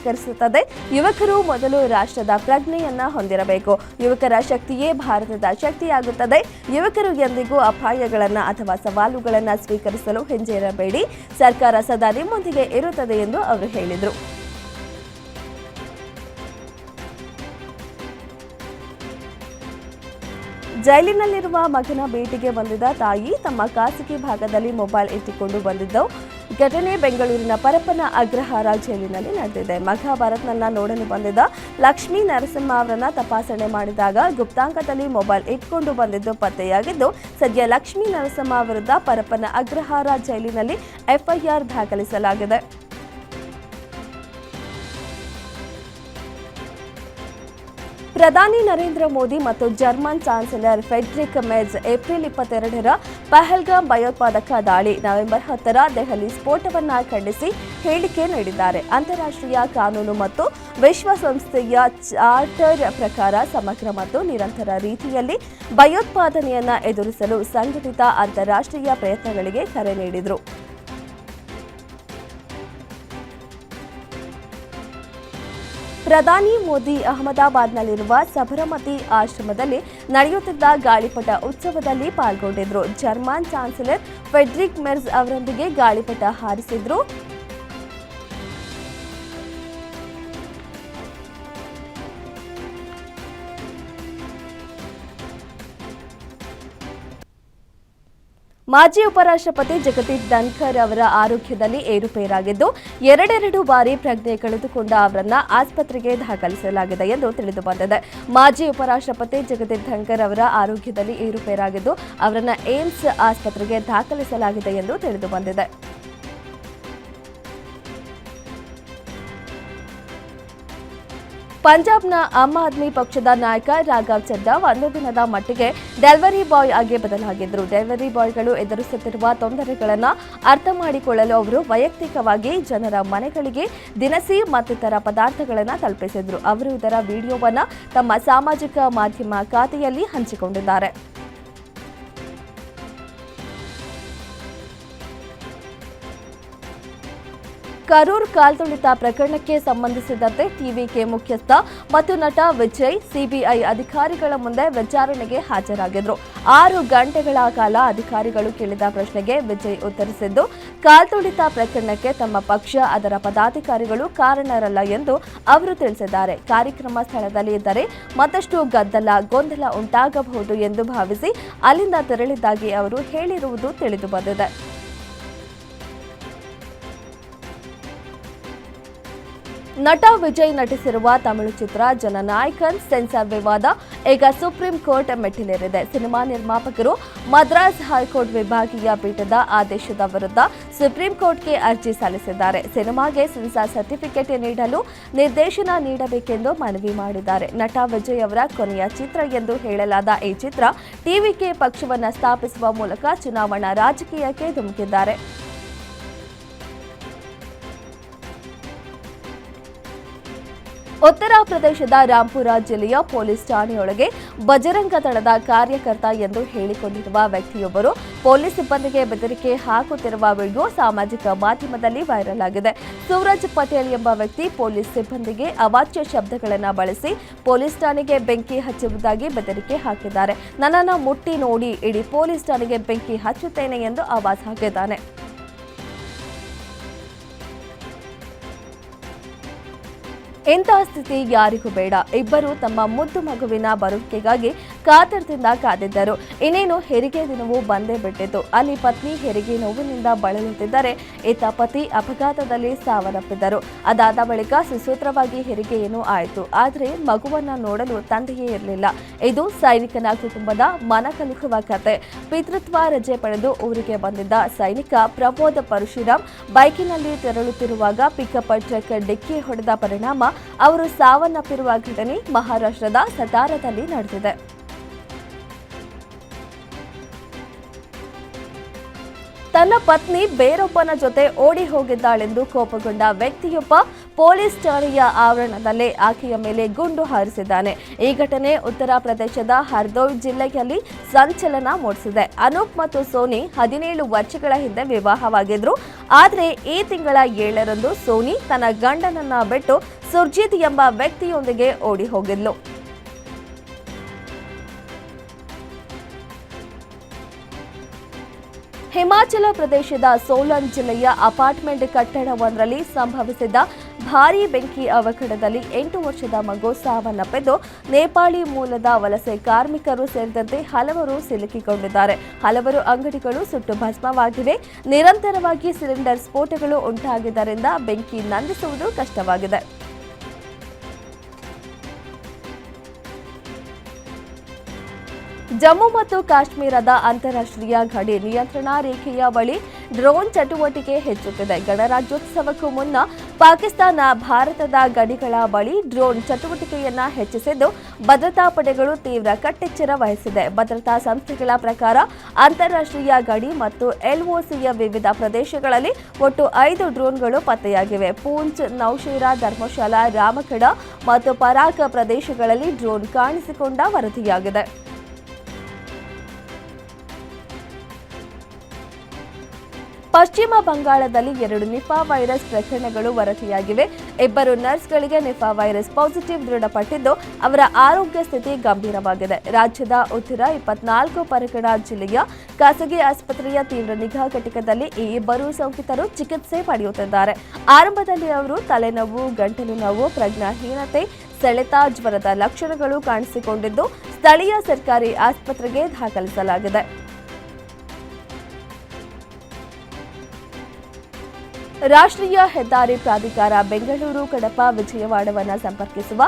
ಕರೆಸುತ್ತದೆ. ಯುವಕರು ಮೊದಲು ರಾಷ್ಟ್ರದ ಪ್ರಜ್ಞೆಯನ್ನ ಹೊಂದಿರಬೇಕು. ಯುವಕರ ಶಕ್ತಿಯೇ ಭಾರತದ ಶಕ್ತಿಯಾಗುತ್ತದೆ. ಯುವಕರು ಎಂದಿಗೂ ಅಪಾಯಗಳನ್ನು ಅಥವಾ ಸವಾಲುಗಳನ್ನು ಸ್ವೀಕರಿಸಲು ಹಿಂಜರಿಯಬೇಡಿ. ಸರ್ಕಾರ ಸದಾ ನಿಮ್ಮೊಂದಿಗೆ ಇರುತ್ತದೆ ಎಂದು ಅವರು ಹೇಳಿದರು. ಜೈಲಿನಲ್ಲಿರುವ ಮಗನ ಭೇಟಿಗೆ ಬಂದಿದ್ದ ತಾಯಿ ತಮ್ಮ ಖಾಸಗಿ ಭಾಗದಲ್ಲಿ ಮೊಬೈಲ್ ಇಟ್ಟುಕೊಂಡು ಬಂದಿದ್ದು ಘಟನೆ ಬೆಂಗಳೂರಿನ ಪರಪ್ಪನ ಅಗ್ರಹಾರ ಜೈಲಿನಲ್ಲಿ ನಡೆದಿದೆ. ಮಗ ಭರತ್ನನ್ನ ನೋಡಲು ಬಂದಿದ್ದ ಲಕ್ಷ್ಮೀ ನರಸಿಂಹ ಅವರನ್ನ ತಪಾಸಣೆ ಮಾಡಿದಾಗ ಗುಪ್ತಾಂಗದಲ್ಲಿ ಮೊಬೈಲ್ ಇಟ್ಕೊಂಡು ಬಂದಿದ್ದು ಪತ್ತೆಯಾಗಿದ್ದು, ಸದ್ಯ ಲಕ್ಷ್ಮೀ ನರಸಿಂಹ ವಿರುದ್ಧ ಪರಪ್ಪನ ಅಗ್ರಹಾರ ಜೈಲಿನಲ್ಲಿ ಎಫ್ಐಆರ್ ದಾಖಲಿಸಲಾಗಿದೆ. ಪ್ರಧಾನಿ ನರೇಂದ್ರ ಮೋದಿ ಮತ್ತು German chancellor Friedrich Merz April 22ರ ಪಹಲ್ಗಾಮ್ ಭಯೋತ್ಪಾದಕ ದಾಳಿ, ನವೆಂಬರ್ 10ರ ದೆಹಲಿ ಸ್ಫೋಟವನ್ನು ಖಂಡಿಸಿ ಹೇಳಿಕೆ ನೀಡಿದ್ದಾರೆ. ಅಂತಾರಾಷ್ಟ್ರೀಯ ಕಾನೂನು ಮತ್ತು ವಿಶ್ವಸಂಸ್ಥೆಯ ಚಾರ್ಟರ್ ಪ್ರಕಾರ ಸಮಗ್ರ ಮತ್ತು ನಿರಂತರ ರೀತಿಯಲ್ಲಿ ಭಯೋತ್ಪಾದನೆಯನ್ನು ಎದುರಿಸಲು ಸಂಘಟಿತ ಅಂತಾರಾಷ್ಟ್ರೀಯ ಪ್ರಯತ್ನಗಳಿಗೆ ಕರೆ ನೀಡಿದರು. ಪ್ರಧಾನಿ ಮೋದಿ ಅಹಮದಾಬಾದ್ನಲ್ಲಿರುವ ಸಬರಮತಿ ಆಶ್ರಮದಲ್ಲಿ ನಡೆಯುತ್ತಿದ್ದ ಗಾಳಿಪಟ ಉತ್ಸವದಲ್ಲಿ ಪಾಲ್ಗೊಂಡಿದ್ದರು. ಜರ್ಮನ್ ಚಾನ್ಸಲರ್ ಫ್ರೆಡ್ರಿಕ್ ಮೆರ್ಜ್ ಅವರೊಂದಿಗೆ ಗಾಳಿಪಟ ಹಾರಿಸಿದ್ರು. ಮಾಜಿ ಉಪರಾಷ್ಟ್ರಪತಿ ಜಗದೀಪ್ ಧನ್ಕರ್ ಅವರ ಆರೋಗ್ಯದಲ್ಲಿ ಏರುಪೇರಾಗಿದ್ದು, ಎರಡೆರಡು ಬಾರಿ ಪ್ರಜ್ಞೆ ಕಳೆದುಕೊಂಡ ಅವರನ್ನ ಆಸ್ಪತ್ರೆಗೆ ದಾಖಲಿಸಲಾಗಿದೆ ಎಂದು ತಿಳಿದುಬಂದಿದೆ. ಮಾಜಿ ಉಪರಾಷ್ಟ್ರಪತಿ ಜಗದೀಪ್ ಧನ್ಕರ್ ಅವರ ಆರೋಗ್ಯದಲ್ಲಿ ಏರುಪೇರಾಗಿದ್ದು, ಅವರನ್ನ ಏಮ್ಸ್ ಆಸ್ಪತ್ರೆಗೆ ದಾಖಲಿಸಲಾಗಿದೆ ಎಂದು ತಿಳಿದುಬಂದಿದೆ. ಪಂಜಾಬ್ನ ಆಮ್ ಆದ್ಮಿ ಪಕ್ಷದ ನಾಯಕ ರಾಘವ್ ಚಡ್ಡಾ ಒಂದು ದಿನದ ಮಟ್ಟಿಗೆ ಡೆಲಿವರಿ ಬಾಯ್ ಆಗಿ ಬದಲಾಗಿದ್ದರು. ಡೆಲಿವರಿ ಬಾಯ್ಗಳು ಎದುರಿಸುತ್ತಿರುವ ತೊಂದರೆಗಳನ್ನು ಅರ್ಥ ಮಾಡಿಕೊಳ್ಳಲು ಅವರು ವೈಯಕ್ತಿಕವಾಗಿ ಜನರ ಮನೆಗಳಿಗೆ ದಿನಸಿ ಮತ್ತಿತರ ಪದಾರ್ಥಗಳನ್ನು ತಲುಪಿಸಿದರು. ಅವರು ಇದರ ವಿಡಿಯೋವನ್ನು ತಮ್ಮ ಸಾಮಾಜಿಕ ಮಾಧ್ಯಮ ಖಾತೆಯಲ್ಲಿ ಹಂಚಿಕೊಂಡಿದ್ದಾರೆ. ಕರೂರ್ ಕಾಲ್ತುಳಿತ ಪ್ರಕರಣಕ್ಕೆ ಸಂಬಂಧಿಸಿದಂತೆ ಟಿವಿಕೆ ಮುಖ್ಯಸ್ಥ ಮತ್ತು ನಟ ವಿಜಯ್ ಸಿಬಿಐ ಅಧಿಕಾರಿಗಳ ಮುಂದೆ ವಿಚಾರಣೆಗೆ ಹಾಜರಾಗಿದ್ದರು. 6 ಗಂಟೆಗಳ ಕಾಲ ಅಧಿಕಾರಿಗಳು ಕೇಳಿದ ಪ್ರಶ್ನೆಗೆ ವಿಜಯ್ ಉತ್ತರಿಸಿದ್ದು, ಕಾಲ್ತುಳಿತ ಪ್ರಕರಣಕ್ಕೆ ತಮ್ಮ ಪಕ್ಷ, ಅದರ ಪದಾಧಿಕಾರಿಗಳು ಕಾರಣರಲ್ಲ ಎಂದು ಅವರು ತಿಳಿಸಿದ್ದಾರೆ. ಕಾರ್ಯಕ್ರಮ ಸ್ಥಳದಲ್ಲಿ ಇದ್ದರೆ ಮತ್ತಷ್ಟು ಗೊಂದಲ ಉಂಟಾಗಬಹುದು ಎಂದು ಭಾವಿಸಿ ಅಲ್ಲಿಂದ ತೆರಳಿದ್ದಾಗಿ ಅವರು ಹೇಳಿರುವುದು ತಿಳಿದುಬಂದಿದೆ. ನಟ ವಿಜಯ್ ನಟಿಸಿರುವ ತಮಿಳು ಚಿತ್ರ ಜನನಾಯಕನ್ ಸೆನ್ಸಾರ್ ವಿವಾದ ಈಗ ಸುಪ್ರೀಂ ಕೋರ್ಟ್ ಮೆಟ್ಟಿಲೇರಿದೆ. ಸಿನಿಮಾ ನಿರ್ಮಾಪಕರು ಮದ್ರಾಸ್ ಹೈಕೋರ್ಟ್ ವಿಭಾಗೀಯ ಪೀಠದ ಆದೇಶದ ವಿರುದ್ಧ ಸುಪ್ರೀಂ ಕೋರ್ಟ್ಗೆ ಅರ್ಜಿ ಸಲ್ಲಿಸಿದ್ದಾರೆ. ಸಿನಿಮಾಗೆ ಸೆನ್ಸಾರ್ ಸರ್ಟಿಫಿಕೇಟ್ ನೀಡಲು ನಿರ್ದೇಶನ ನೀಡಬೇಕೆಂದು ಮನವಿ ಮಾಡಿದ್ದಾರೆ. ನಟ ವಿಜಯ್ ಅವರ ಕೊನೆಯ ಚಿತ್ರ ಎಂದು ಹೇಳಲಾದ ಈ ಚಿತ್ರ ಟಿವಿಕೆ ಪಕ್ಷವನ್ನು ಸ್ಥಾಪಿಸುವ ಮೂಲಕ ಚುನಾವಣಾ ರಾಜಕೀಯಕ್ಕೆ ಧುಮುಕಿದ್ದಾರೆ. ಉತ್ತರ ಪ್ರದೇಶದ ರಾಂಪುರ ಜಿಲ್ಲೆಯ ಪೊಲೀಸ್ ಠಾಣೆಯೊಳಗೆ ಬಜರಂಗ ದಳದ ಕಾರ್ಯಕರ್ತ ಎಂದು ಹೇಳಿಕೊಂಡಿರುವ ವ್ಯಕ್ತಿಯೊಬ್ಬರು ಪೊಲೀಸ್ ಸಿಬ್ಬಂದಿಗೆ ಬೆದರಿಕೆ ಹಾಕುತ್ತಿರುವ ವಿಡಿಯೋ ಸಾಮಾಜಿಕ ಮಾಧ್ಯಮದಲ್ಲಿ ವೈರಲ್ ಆಗಿದೆ. ಸೂರಜ್ ಪಟೇಲ್ ಎಂಬ ವ್ಯಕ್ತಿ ಪೊಲೀಸ್ ಸಿಬ್ಬಂದಿಗೆ ಅವಾಚ್ಯ ಶಬ್ದಗಳನ್ನು ಬಳಸಿ ಪೊಲೀಸ್ ಠಾಣೆಗೆ ಬೆಂಕಿ ಹಚ್ಚುವುದಾಗಿ ಬೆದರಿಕೆ ಹಾಕಿದ್ದಾರೆ. ನನ್ನನ್ನು ಮುಟ್ಟಿ ನೋಡಿ, ಇಡೀ ಪೊಲೀಸ್ ಠಾಣೆಗೆ ಬೆಂಕಿ ಹಚ್ಚುತ್ತೇನೆ ಎಂದು ಆವಾಜ್ ಹಾಕಿದ್ದಾನೆ. ಇಂತಹ ಸ್ಥಿತಿ ಯಾರಿಗೂ ಬೇಡ. ಇಬ್ಬರು ತಮ್ಮ ಮುದ್ದು ಮಗುವಿನ ಬರುವಿಕೆಗಾಗಿ ಕಾತರದಿಂದ ಕಾದಿದ್ದರು. ಇನ್ನೇನು ಹೆರಿಗೆ ದಿನವೂ ಬಂದೇ ಬಿಟ್ಟಿತು. ಅಲ್ಲಿ ಪತ್ನಿ ಹೆರಿಗೆ ನೋವಿನಿಂದ ಬಳಲುತ್ತಿದ್ದರೆ ಈತ ಪತಿ ಅಪಘಾತದಲ್ಲಿ ಸಾವನ್ನಪ್ಪಿದ್ದರು. ಅದಾದ ಬಳಿಕ ಸುಸೂತ್ರವಾಗಿ ಹೆರಿಗೆಯೇನೂ ಆಯಿತು. ಆದರೆ ಮಗುವನ್ನ ನೋಡಲು ತಂದೆಯೇ ಇರಲಿಲ್ಲ. ಇದು ಸೈನಿಕನ ಕುಟುಂಬದ ಮನಕಲುಕುವ ಕತೆ. ಪಿತೃತ್ವ ರಜೆ ಪಡೆದು ಊರಿಗೆ ಬಂದಿದ್ದ ಸೈನಿಕ ಪ್ರಬೋಧ್ ಪರಶುರಾಮ್ ಬೈಕಿನಲ್ಲಿ ತೆರಳುತ್ತಿರುವಾಗ ಪಿಕಪ್ ಟ್ರಕ್ ಡಿಕ್ಕಿ ಹೊಡೆದ ಪರಿಣಾಮ ಅವರು ಸಾವನ್ನಪ್ಪಿರುವ ಘಟನೆ ಮಹಾರಾಷ್ಟ್ರದ ಸತಾರಾದಲ್ಲಿ ನಡೆದಿದೆ. ತನ್ನ ಪತ್ನಿ ಬೇರೊಬ್ಬನ ಜೊತೆ ಓಡಿ ಹೋಗಿದ್ದಾಳೆಂದು ಕೋಪಗೊಂಡ ವ್ಯಕ್ತಿಯೊಬ್ಬ ಪೊಲೀಸ್ ಠಾಣೆಯ ಆವರಣದಲ್ಲೇ ಆಕೆಯ ಮೇಲೆ ಗುಂಡು ಹಾರಿಸಿದ್ದಾನೆ. ಈ ಘಟನೆ ಉತ್ತರ ಪ್ರದೇಶದ ಹರ್ದೋಯ್ ಜಿಲ್ಲೆಯಲ್ಲಿ ಸಂಚಲನ ಮೂಡಿಸಿದೆ. ಅನೂಪ್ ಮತ್ತು ಸೋನಿ 17 ವರ್ಷಗಳ ಹಿಂದೆ ವಿವಾಹವಾಗಿದ್ರು. ಆದರೆ ಈ ತಿಂಗಳ 7ರಂದು ಸೋನಿ ತನ್ನ ಗಂಡನನ್ನ ಬಿಟ್ಟು ಸುರ್ಜಿತ್ ಎಂಬ ವ್ಯಕ್ತಿಯೊಂದಿಗೆ ಓಡಿ ಹೋಗಿದ್ಲು. ಹಿಮಾಚಲ ಪ್ರದೇಶದ ಸೋಲನ್ ಜಿಲ್ಲೆಯ ಅಪಾರ್ಟ್ಮೆಂಟ್ ಕಟ್ಟಡವೊಂದರಲ್ಲಿ ಸಂಭವಿಸಿದ ಭಾರೀ ಬೆಂಕಿ ಅವಘಡದಲ್ಲಿ 8 ವರ್ಷದ ಮಗು ಸಾವನ್ನಪ್ಪಿದ್ದು, ನೇಪಾಳಿ ಮೂಲದ ವಲಸೆ ಕಾರ್ಮಿಕರು ಸೇರಿದಂತೆ ಹಲವರು ಸಿಲುಕಿಕೊಂಡಿದ್ದಾರೆ. ಹಲವರು ಅಂಗಡಿಗಳು ಸುಟ್ಟು ಭಸ್ಮವಾಗಿವೆ. ನಿರಂತರವಾಗಿ ಸಿಲಿಂಡರ್ ಸ್ಫೋಟಗಳು ಉಂಟಾಗಿದ್ದರಿಂದ ಬೆಂಕಿ ನಂದಿಸುವುದು ಕಷ್ಟವಾಗಿದೆ. ಜಮ್ಮು ಮತ್ತು ಕಾಶ್ಮೀರದ ಅಂತಾರಾಷ್ಟ್ರೀಯ ಗಡಿ ನಿಯಂತ್ರಣಾ ರೇಖೆಯ ಬಳಿ ಡ್ರೋನ್ ಚಟುವಟಿಕೆ ಹೆಚ್ಚುತ್ತಿದೆ. ಗಣರಾಜ್ಯೋತ್ಸವಕ್ಕೂ ಮುನ್ನ ಪಾಕಿಸ್ತಾನ ಭಾರತದ ಗಡಿಗಳ ಬಳಿ ಡ್ರೋನ್ ಚಟುವಟಿಕೆಯನ್ನ ಹೆಚ್ಚಿಸಿದ್ದು, ಭದ್ರತಾ ಪಡೆಗಳು ತೀವ್ರ ಕಟ್ಟೆಚ್ಚರ ವಹಿಸಿದೆ. ಭದ್ರತಾ ಸಂಸ್ಥೆಗಳ ಪ್ರಕಾರ ಅಂತಾರಾಷ್ಟ್ರೀಯ ಗಡಿ ಮತ್ತು ಎಲ್ಒಸಿಯ ವಿವಿಧ ಪ್ರದೇಶಗಳಲ್ಲಿ ಒಟ್ಟು 5 ಡ್ರೋನ್ಗಳು ಪತ್ತೆಯಾಗಿವೆ. ಪೂಂಚ್, ನೌಶೇರಾ, ಧರ್ಮಶಾಲಾ, ರಾಮಗಢ ಮತ್ತು ಪರಾಕ್ ಪ್ರದೇಶಗಳಲ್ಲಿ ಡ್ರೋನ್ ಕಾಣಿಸಿಕೊಂಡ ವರದಿಯಾಗಿದೆ. ಪಶ್ಚಿಮ ಬಂಗಾಳದಲ್ಲಿ 2 ನಿಫಾ ವೈರಸ್ ಪ್ರಕರಣಗಳು ವರದಿಯಾಗಿವೆ. 2 ನರ್ಸ್ಗಳಿಗೆ ನಿಫಾ ವೈರಸ್ ಪಾಸಿಟಿವ್ ದೃಢಪಟ್ಟಿದ್ದು, ಅವರ ಆರೋಗ್ಯ ಸ್ಥಿತಿ ಗಂಭೀರವಾಗಿದೆ. ರಾಜ್ಯದ ಉತ್ತರ 24 ಪರಗಣ ಜಿಲ್ಲೆಯ ಖಾಸಗಿ ಆಸ್ಪತ್ರೆಯ ತೀವ್ರ ನಿಗಾ ಘಟಕದಲ್ಲಿ ಈ 2 ಸೋಂಕಿತರು ಚಿಕಿತ್ಸೆ ಪಡೆಯುತ್ತಿದ್ದಾರೆ. ಆರಂಭದಲ್ಲಿ ಅವರು ತಲೆನೋವು, ಗಂಟಲು ನೋವು, ಪ್ರಜ್ಞಾಹೀನತೆ, ಸೆಳೆತ, ಜ್ವರದ ಲಕ್ಷಣಗಳು ಕಾಣಿಸಿಕೊಂಡಿದ್ದು, ಸ್ಥಳೀಯ ಸರ್ಕಾರಿ ಆಸ್ಪತ್ರೆಗೆ ದಾಖಲಿಸಲಾಗಿದೆ. ರಾಷ್ಟ್ರೀಯ ಹೆದ್ದಾರಿ ಪ್ರಾಧಿಕಾರ ಬೆಂಗಳೂರು, ಕಡಪ, ವಿಜಯವಾಡವನ್ನು ಸಂಪರ್ಕಿಸುವ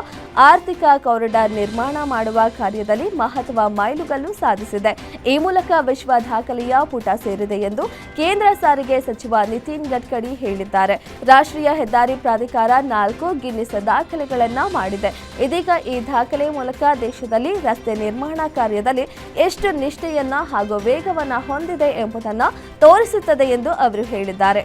ಆರ್ಥಿಕ ಕಾರಿಡಾರ್ ನಿರ್ಮಾಣ ಮಾಡುವ ಕಾರ್ಯದಲ್ಲಿ ಮಹತ್ವ ಮೈಲುಗಲ್ಲು ಸಾಧಿಸಿದೆ. ಈ ಮೂಲಕ ವಿಶ್ವ ದಾಖಲೆಯ ಪುಟ ಸೇರಿದೆ ಎಂದು ಕೇಂದ್ರ ಸಾರಿಗೆ ಸಚಿವ ನಿತಿನ್ ಗಡ್ಕರಿ ಹೇಳಿದ್ದಾರೆ. ರಾಷ್ಟ್ರೀಯ ಹೆದ್ದಾರಿ ಪ್ರಾಧಿಕಾರ 4 ಗಿನ್ನಿಸ್ ದಾಖಲೆಗಳನ್ನು ಮಾಡಿದೆ. ಇದೀಗ ಈ ದಾಖಲೆ ಮೂಲಕ ದೇಶದಲ್ಲಿ ರಸ್ತೆ ನಿರ್ಮಾಣ ಕಾರ್ಯದಲ್ಲಿ ಎಷ್ಟು ನಿಷ್ಠೆಯನ್ನ ಹಾಗೂ ವೇಗವನ್ನು ಹೊಂದಿದೆ ಎಂಬುದನ್ನು ತೋರಿಸುತ್ತದೆ ಎಂದು ಅವರು ಹೇಳಿದ್ದಾರೆ.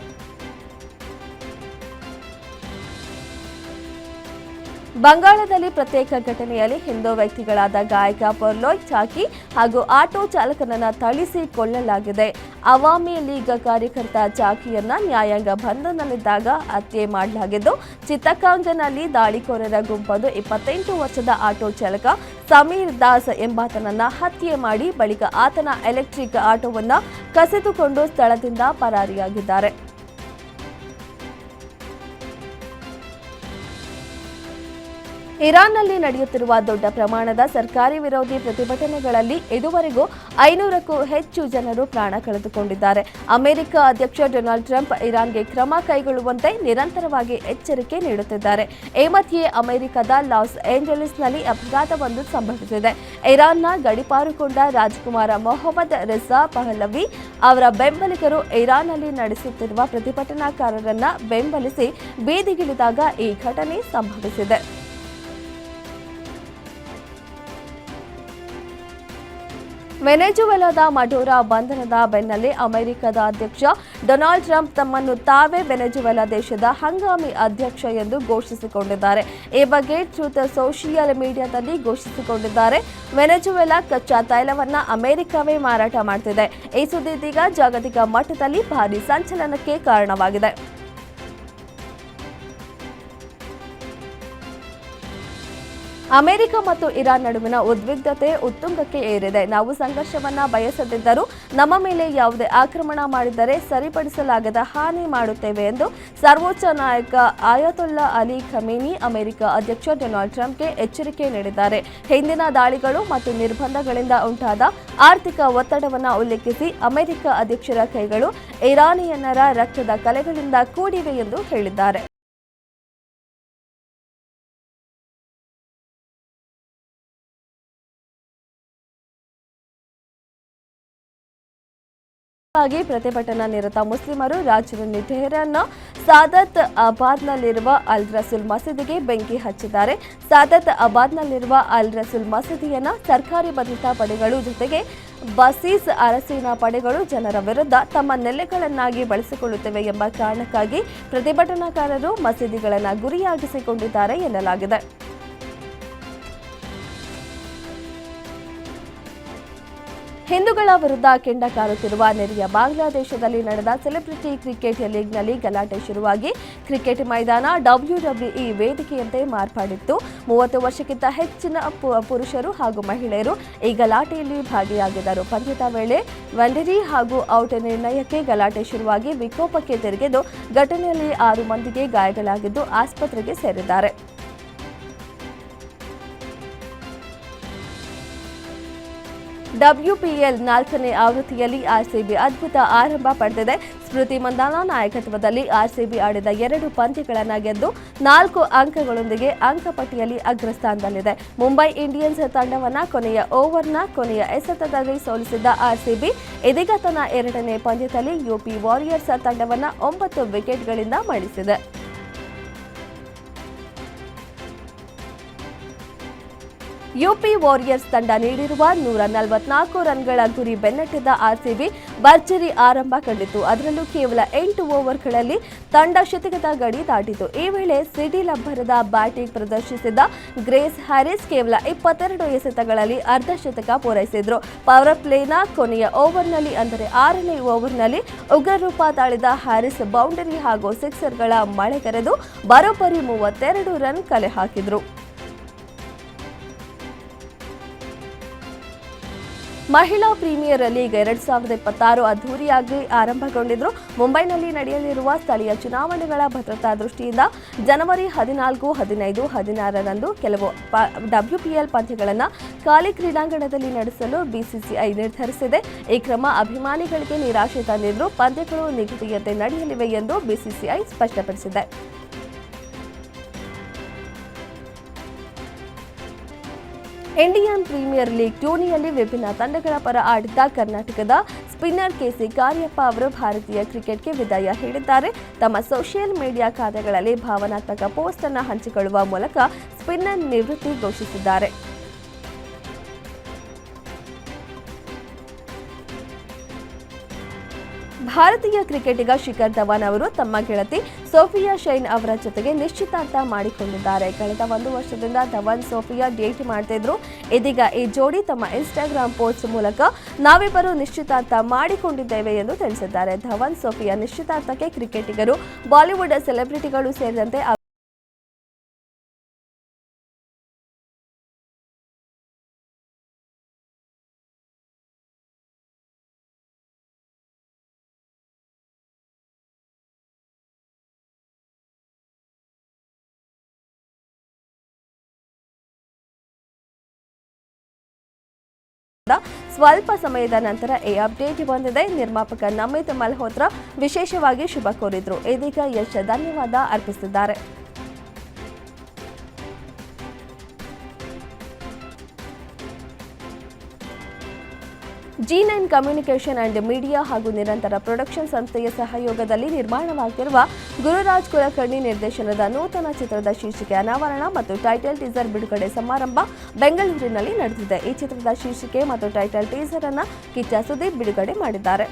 ಬಂಗಾಳದಲ್ಲಿ ಪ್ರತ್ಯೇಕ ಘಟನೆಯಲ್ಲಿ ಹಿಂದೂ ವ್ಯಕ್ತಿಗಳಾದ ಗಾಯಕ ಪರ್ಲೋಯ್ ಚಾಕಿ ಹಾಗೂ ಆಟೋ ಚಾಲಕನನ್ನ ಥಳಿಸಿ ಕೊಲ್ಲಲಾಗಿದೆ. ಅವಾಮಿ ಲೀಗ್ ಕಾರ್ಯಕರ್ತ ಚಾಕಿಯನ್ನ ನ್ಯಾಯಾಂಗ ಬಂಧನದಲ್ಲಿದ್ದಾಗ ಹತ್ಯೆ ಮಾಡಲಾಗಿದ್ದು, ಚಿತ್ತಗಾಂಗ್ನಲ್ಲಿ ದಾಳಿಕೋರರ ಗುಂಪೊಂದು 28 ವರ್ಷದ ಆಟೋ ಚಾಲಕ ಸಮೀರ್ ದಾಸ್ ಎಂಬಾತನನ್ನ ಹತ್ಯೆ ಮಾಡಿ ಬಳಿಕ ಆತನ ಎಲೆಕ್ಟ್ರಿಕ್ ಆಟೋವನ್ನ ಕಸಿದುಕೊಂಡು ಸ್ಥಳದಿಂದ ಪರಾರಿಯಾಗಿದ್ದಾರೆ. ಇರಾನ್ನಲ್ಲಿ ನಡೆಯುತ್ತಿರುವ ದೊಡ್ಡ ಪ್ರಮಾಣದ ಸರ್ಕಾರಿ ವಿರೋಧಿ ಪ್ರತಿಭಟನೆಗಳಲ್ಲಿ ಇದುವರೆಗೂ 500ಕ್ಕೂ ಹೆಚ್ಚು ಜನರು ಪ್ರಾಣ ಕಳೆದುಕೊಂಡಿದ್ದಾರೆ. ಅಮೆರಿಕ ಅಧ್ಯಕ್ಷ ಡೊನಾಲ್ಡ್ ಟ್ರಂಪ್ ಇರಾನ್ಗೆ ಕ್ರಮ ಕೈಗೊಳ್ಳುವಂತೆ ನಿರಂತರವಾಗಿ ಎಚ್ಚರಿಕೆ ನೀಡುತ್ತಿದ್ದಾರೆ. ಈ ಮಧ್ಯೆ ಅಮೆರಿಕದ ಲಾಸ್ ಏಂಜಲೀಸ್ನಲ್ಲಿ ಅಪಘಾತವೊಂದು ಸಂಭವಿಸಿದೆ. ಇರಾನ್ನ ಗಡೀಪಾರುಗೊಂಡ ರಾಜಕುಮಾರ ಮೊಹಮ್ಮದ್ ರಿಜಾ ಪಹಲವಿ ಅವರ ಬೆಂಬಲಿಗರು ಇರಾನ್ನಲ್ಲಿ ನಡೆಸುತ್ತಿರುವ ಪ್ರತಿಭಟನಾಕಾರರನ್ನ ಬೆಂಬಲಿಸಿ ಬೀದಿಗಿಳಿದಾಗ ಈ ಘಟನೆ ಸಂಭವಿಸಿದೆ. ವೆನೆಜುವೆಲಾದ ಮಡೋರಾ ಬಂಧನದ ಬೆನ್ನಲ್ಲೇ ಅಮೆರಿಕದ ಅಧ್ಯಕ್ಷ ಡೊನಾಲ್ಡ್ ಟ್ರಂಪ್ ತಮ್ಮನ್ನು ತಾವೇ ವೆನೆಜುವೆಲಾ ದೇಶದ ಹಂಗಾಮಿ ಅಧ್ಯಕ್ಷ ಎಂದು ಘೋಷಿಸಿಕೊಂಡಿದ್ದಾರೆ. ಈ ಬಗ್ಗೆ ಟ್ರೂತ್ ಸೋಷಿಯಲ್ ಮೀಡಿಯಾದಲ್ಲಿ ಘೋಷಿಸಿಕೊಂಡಿದ್ದಾರೆ. ವೆನೆಜುವೆಲಾ ಕಚ್ಚಾ ತೈಲವನ್ನ ಅಮೆರಿಕವೇ ಮಾರಾಟ ಮಾಡುತ್ತಿದೆ. ಈ ಸುದ್ದಿ ಇದೀಗ ಜಾಗತಿಕ ಮಟ್ಟದಲ್ಲಿ ಭಾರೀ ಸಂಚಲನಕ್ಕೆ ಕಾರಣವಾಗಿದೆ. ಅಮೆರಿಕ ಮತ್ತು ಇರಾನ್ ನಡುವಿನ ಉದ್ವಿಗ್ನತೆ ಉತ್ತುಂಗಕ್ಕೆ ಏರಿದೆ. ನಾವು ಸಂಘರ್ಷವನ್ನ ಬಯಸದಿದ್ದರೂ ನಮ್ಮ ಮೇಲೆ ಯಾವುದೇ ಆಕ್ರಮಣ ಮಾಡಿದರೆ ಸರಿಪಡಿಸಲಾಗದ ಹಾನಿ ಮಾಡುತ್ತೇವೆ ಎಂದು ಸರ್ವೋಚ್ಚ ನಾಯಕ ಆಯತೊಲ್ಲಾ ಅಲಿ ಖಮೇನಿ ಅಮೆರಿಕ ಅಧ್ಯಕ್ಷ ಡೊನಾಲ್ಡ್ ಟ್ರಂಪ್ಗೆ ಎಚ್ಚರಿಕೆ ನೀಡಿದ್ದಾರೆ. ಹಿಂದಿನ ದಾಳಿಗಳು ಮತ್ತು ನಿರ್ಬಂಧಗಳಿಂದ ಉಂಟಾದ ಆರ್ಥಿಕ ಒತ್ತಡವನ್ನು ಉಲ್ಲೇಖಿಸಿ ಅಮೆರಿಕ ಅಧ್ಯಕ್ಷರ ಕೈಗಳು ಇರಾನಿಯನ್ನರ ರಕ್ತದ ಕಲೆಗಳಿಂದ ಕೂಡಿವೆ ಎಂದು ಹೇಳಿದ್ದಾರೆ. ಹಾಗೆ ಪ್ರತಿಭಟನಾ ನಿರತ ಮುಸ್ಲಿಮರು ರಾಜಧಾನಿ ಟೆಹರಾನ್ನ ಸಾದತ್ ಅಬಾದ್ನಲ್ಲಿರುವ ಅಲ್ ರಸೂಲ್ ಮಸೀದಿಗೆ ಬೆಂಕಿ ಹಚ್ಚಿದ್ದಾರೆ. ಸಾದತ್ ಅಬಾದ್ನಲ್ಲಿರುವ ಅಲ್ ರಸೂಲ್ ಮಸೀದಿಯನ್ನ ಸರ್ಕಾರಿ ಭದ್ರತಾ ಪಡೆಗಳು ಜೊತೆಗೆ ಬಸೀಸ್ ಅರಸೇನಾ ಪಡೆಗಳು ಜನರ ವಿರುದ್ಧ ತಮ್ಮ ನೆಲೆಗಳನ್ನಾಗಿ ಬಳಸಿಕೊಳ್ಳುತ್ತಿವೆ ಎಂಬ ಕಾರಣಕ್ಕಾಗಿ ಪ್ರತಿಭಟನಾಕಾರರು ಮಸೀದಿಗಳನ್ನು ಗುರಿಯಾಗಿಸಿಕೊಂಡಿದ್ದಾರೆ ಎನ್ನಲಾಗಿದೆ. ಹಿಂದೂಗಳ ವಿರುದ್ಧ ಕೆಂಡ ಕಾರುತ್ತಿರುವ ನೆರೆಯ ಬಾಂಗ್ಲಾದೇಶದಲ್ಲಿ ನಡೆದ ಸೆಲೆಬ್ರಿಟಿ ಕ್ರಿಕೆಟ್ ಲೀಗ್ನಲ್ಲಿ ಗಲಾಟೆ ಶುರುವಾಗಿ ಕ್ರಿಕೆಟ್ ಮೈದಾನ ಡಬ್ಲ್ಯೂಡಬ್ಲ್ಯೂಇ ವೇದಿಕೆಯಂತೆ ಮಾರ್ಪಡಿತ್ತು. 30 ವರ್ಷಕ್ಕಿಂತ ಹೆಚ್ಚಿನ ಪುರುಷರು ಹಾಗೂ ಮಹಿಳೆಯರು ಈ ಗಲಾಟೆಯಲ್ಲಿ ಭಾಗಿಯಾಗಿದ್ದರು. ಪಂದ್ಯದ ವೇಳೆ ವಂಡರಿ ಹಾಗೂ ಔಟ್ ನಿರ್ಣಯಕ್ಕೆ ಗಲಾಟೆ ಶುರುವಾಗಿ ವಿಕೋಪಕ್ಕೆ ತಿರುಗಿದ್ದು ಘಟನೆಯಲ್ಲಿ 6 ಮಂದಿಗೆ ಗಾಯಗಳಾಗಿದ್ದು ಆಸ್ಪತ್ರೆಗೆ ಸೇರಿದ್ದಾರೆ. WPL 4ನೇ ಆವೃತ್ತಿಯಲ್ಲಿ ಆರ್ಸಿಬಿ ಅದ್ಭುತ ಆರಂಭ ಪಡೆದಿದೆ. ಸ್ಮೃತಿ ಮಂದಾನ ನಾಯಕತ್ವದಲ್ಲಿ ಆರ್ಸಿಬಿ ಆಡಿದ 2 ಪಂದ್ಯಗಳನ್ನು ಗೆದ್ದು 4 ಅಂಕಗಳೊಂದಿಗೆ ಅಂಕಪಟ್ಟಿಯಲ್ಲಿ ಅಗ್ರಸ್ಥಾನದಲ್ಲಿದೆ. ಮುಂಬೈ ಇಂಡಿಯನ್ಸ್ ತಂಡವನ್ನು ಕೊನೆಯ ಎಸೆತದಲ್ಲಿ ಸೋಲಿಸಿದ್ದ ಆರ್ಸಿಬಿ ಇದೀಗ ತನ್ನ 2ನೇ ಪಂದ್ಯದಲ್ಲಿ ಯುಪಿ ವಾರಿಯರ್ಸ್ ತಂಡವನ್ನು 9 ವಿಕೆಟ್ಗಳಿಂದ ಮಣಿಸಿದೆ. ಯುಪಿ ವಾರಿಯರ್ಸ್ ತಂಡ ನೀಡಿರುವ 144 ರನ್ಗಳ ಗುರಿ ಬೆನ್ನಟ್ಟಿದ್ದ ಆರ್ಸಿಬಿ ಭರ್ಜರಿ ಆರಂಭ ಕಂಡಿತು. ಅದರಲ್ಲೂ ಕೇವಲ 8 ಓವರ್ಗಳಲ್ಲಿ ತಂಡ ಶತಕದ ಗಡಿ ದಾಟಿತು. ಈ ವೇಳೆ ಸಿಡಿಲಬ್ಬರದ ಬ್ಯಾಟಿಂಗ್ ಪ್ರದರ್ಶಿಸಿದ ಗ್ರೇಸ್ ಹ್ಯಾರಿಸ್ ಕೇವಲ 22 ಎಸೆತಗಳಲ್ಲಿ ಅರ್ಧಶತಕ ಪೂರೈಸಿದ್ರು. ಪವರ್ ಪ್ಲೇನ ಕೊನೆಯ ಓವರ್ನಲ್ಲಿ ಅಂದರೆ 6ನೇ ಓವರ್ನಲ್ಲಿ ಉಗ್ರರೂಪ ತಾಳಿದ ಹ್ಯಾರಿಸ್ ಬೌಂಡರಿ ಹಾಗೂ ಸಿಕ್ಸರ್ಗಳ ಮಳೆಗರೆದು ಬರೋಬ್ಬರಿ 32 ರನ್ ಕಲೆ ಹಾಕಿದ್ರು. ಮಹಿಳಾ ಪ್ರೀಮಿಯರ್ ಲೀಗ್ 2026 ಅದ್ದೂರಿಯಾಗಿ ಆರಂಭಗೊಂಡಿದ್ದು ಮುಂಬೈನಲ್ಲಿ ನಡೆಯಲಿರುವ ಸ್ಥಳೀಯ ಚುನಾವಣೆಗಳ ಭದ್ರತಾ ದೃಷ್ಟಿಯಿಂದ ಜನವರಿ 14, 15, 16ರಂದು ಕೆಲವು WPL ಪಂದ್ಯಗಳನ್ನು ಖಾಲಿ ಕ್ರೀಡಾಂಗಣದಲ್ಲಿ ನಡೆಸಲು ಬಿಸಿಸಿಐ ನಿರ್ಧರಿಸಿದೆ. ಈ ಕ್ರಮ ಅಭಿಮಾನಿಗಳಿಗೆ ನಿರಾಶೆ ತಂದಿದ್ದರೂ ಪಂದ್ಯಗಳು ನಿಗದಿಯಂತೆ ನಡೆಯಲಿವೆ ಎಂದು ಬಿಸಿಸಿಐ ಸ್ಪಷ್ಟಪಡಿಸಿದೆ. ಇಂಡಿಯನ್ ಪ್ರೀಮಿಯರ್ ಲೀಗ್ ಟೂರ್ನಿಯಲ್ಲಿ ವಿಭಿನ್ನ ತಂಡಗಳ ಪರ ಆಡಿದ್ದ ಕರ್ನಾಟಕದ ಸ್ಪಿನ್ನರ್ ಕೆಸಿ ಕಾರ್ಯಪ್ಪ ಅವರು ಭಾರತೀಯ ಕ್ರಿಕೆಟ್ಗೆ ವಿದಾಯ ಹೇಳಿದ್ದಾರೆ. ತಮ್ಮ ಸೋಷಿಯಲ್ ಮೀಡಿಯಾ ಖಾತೆಗಳಲ್ಲಿ ಭಾವನಾತ್ಮಕ ಪೋಸ್ಟ್ ಅನ್ನು ಹಂಚಿಕೊಳ್ಳುವ ಮೂಲಕ ಸ್ಪಿನ್ನರ್ ನಿವೃತ್ತಿ ಘೋಷಿಸಿದ್ದಾರೆ. ಭಾರತೀಯ ಕ್ರಿಕೆಟಿಗ ಶಿಖರ್ ಧವನ್ ಅವರು ತಮ್ಮ ಗೆಳತಿ ಸೋಫಿಯಾ ಶೈನ್ ಅವರ ಜೊತೆಗೆ ನಿಶ್ಚಿತಾರ್ಥ ಮಾಡಿಕೊಂಡಿದ್ದಾರೆ. ಕಳೆದ 1 ವರ್ಷದಿಂದ ಧವನ್ ಸೋಫಿಯಾ ಡೇಟ್ ಮಾಡ್ತಿದ್ರು. ಇದೀಗ ಈ ಜೋಡಿ ತಮ್ಮ ಇನ್ಸ್ಟಾಗ್ರಾಮ್ ಪೋಸ್ಟ್ ಮೂಲಕ ನಾವಿಬ್ಬರು ನಿಶ್ಚಿತಾರ್ಥ ಮಾಡಿಕೊಂಡಿದ್ದೇವೆ ಎಂದು ತಿಳಿಸಿದ್ದಾರೆ. ಧವನ್ ಸೋಫಿಯಾ ನಿಶ್ಚಿತಾರ್ಥಕ್ಕೆ ಕ್ರಿಕೆಟಿಗರು, ಬಾಲಿವುಡ್ ಸೆಲೆಬ್ರಿಟಿಗಳು ಸೇರಿದಂತೆ ಸ್ವಲ್ಪ ಸಮಯದ ನಂತರ ಈ ಅಪ್ಡೇಟ್ ಬಂದಿದೆ. ನಿರ್ಮಾಪಕ ನಮಿತ್ ಮಲ್ಹೋತ್ರಾ ವಿಶೇಷವಾಗಿ ಶುಭ ಕೋರಿದ್ರು. ಇದೀಗ ಯಶ್ ಧನ್ಯವಾದ ಅರ್ಪಿಸಿದ್ದಾರೆ. G9 ಕಮ್ಯುನಿಕೇಷನ್ ಅಂಡ್ ಮೀಡಿಯಾ ಹಾಗೂ ನಿರಂತರ ಪ್ರೊಡಕ್ಷನ್ ಸಂಸ್ಥೆಯ ಸಹಯೋಗದಲ್ಲಿ ನಿರ್ಮಾಣವಾಗಿರುವ ಗುರುರಾಜ್ ಕುಲಕರ್ಣಿ ನಿರ್ದೇಶನದ ನೂತನ ಚಿತ್ರದ ಶೀರ್ಷಿಕೆ ಅನಾವರಣ ಮತ್ತು ಟೈಟಲ್ ಟೀಸರ್ ಬಿಡುಗಡೆ ಸಮಾರಂಭ ಬೆಂಗಳೂರಿನಲ್ಲಿ ನಡೆದಿದೆ. ಈ ಚಿತ್ರದ ಶೀರ್ಷಿಕೆ ಮತ್ತು ಟೈಟಲ್ ಟೀಸರ್ ಅನ್ನು ಕಿಚ್ಚ ಸುದೀಪ್ ಬಿಡುಗಡೆ ಮಾಡಿದ್ದಾರೆ.